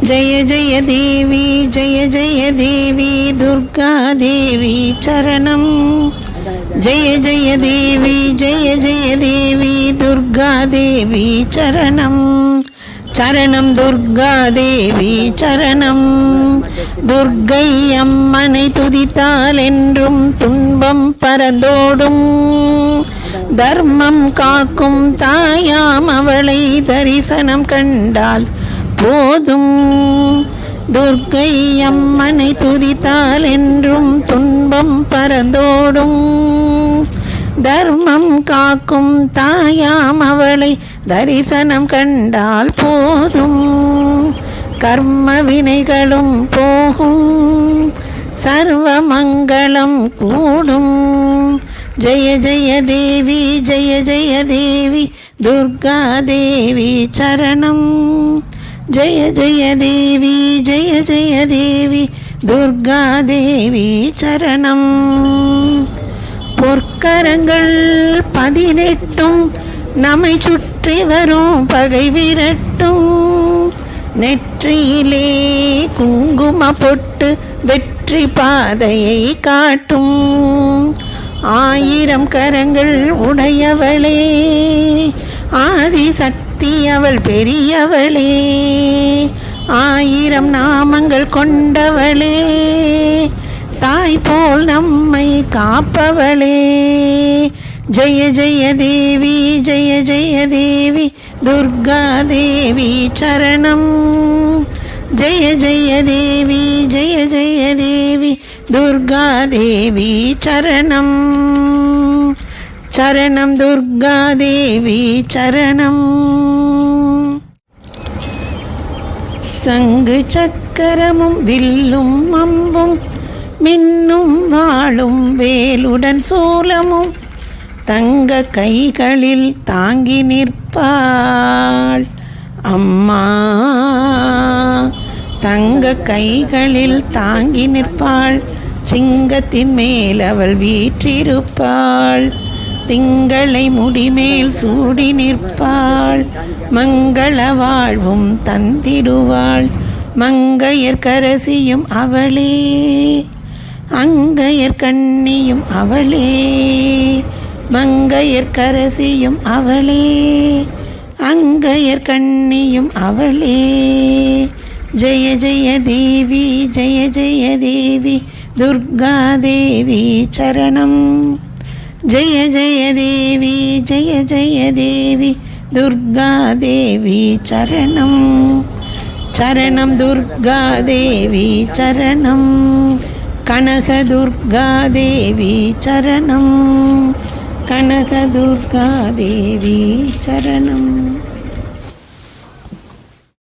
जय जय देवी दुर्गा देवी चरणम। जय जय देवी दुर्गा देवी चरणम। சரணம் துர்கா தேவி சரணம். துர்க்கை அம்மனை துதித்தால் என்றும் துன்பம் பறந்தோடும். தர்மம் காக்கும் தாயாம் அவளை தரிசனம் கண்டால் போதும். துர்க்கை அம்மனை துதித்தால் என்றும் துன்பம் பறந்தோடும். தர்மம் காக்கும் தாயாம் அவளை தரிசனம் கண்டால் போதும். கர்ம வினைகளும் போகும், சர்வ மங்களம் கூடும். ஜெய ஜெய தேவி துர்கா தேவி சரணம். ஜெய ஜெய தேவி துர்கா தேவி சரணம். பொற்கரங்கள் 18 நம்மை சுற்றி வரும் பகை விரட்டும். நெற்றியிலே குங்கும பொட்டு வெற்றி பாதையை காட்டும். 1000 கரங்கள் உடையவளே, ஆதிசக்தி அவள் பெரியவளே. 1000 நாமங்கள் கொண்டவளே, தாய் போல் நம்மை காப்பவளே. ஜெய ஜெய தேவி துர்கா தேவி சரணம். ஜெய ஜெய தேவி துர்கா தேவி சரணம். சரணம் துர்கா தேவி சரணம். சங்கு சக்கரமும் வில்லும் அம்பும் மின்னும் வாளும் வேலுடன் சூலமும் தங்க கைகளில் தாங்கி நிற்பாள் அம்மா. தங்க கைகளில் தாங்கி நிற்பாள். சிங்கத்தின் மேல் அவள் வீற்றிருப்பாள். திங்களை முடிமேல் சூடி நிற்பாள். மங்கள வாழ்வும் தந்திடுவாள். மங்கையர் கரசியும் அவளே, அங்கையர் கண்ணியும் அவளே. மங்கையர் கரசியும் அவளே, அங்கையர் கண்ணியும் அவளே. ஜெய ஜெய தேவி துர்கா தேவி சரணம். ஜெய ஜெய தேவி துர்கா தேவி சரணம். சரணம் துர்கா தேவி சரணம். கனக துர்கா தேவி சரணம். கனக துர்கா தேவி சரணம்.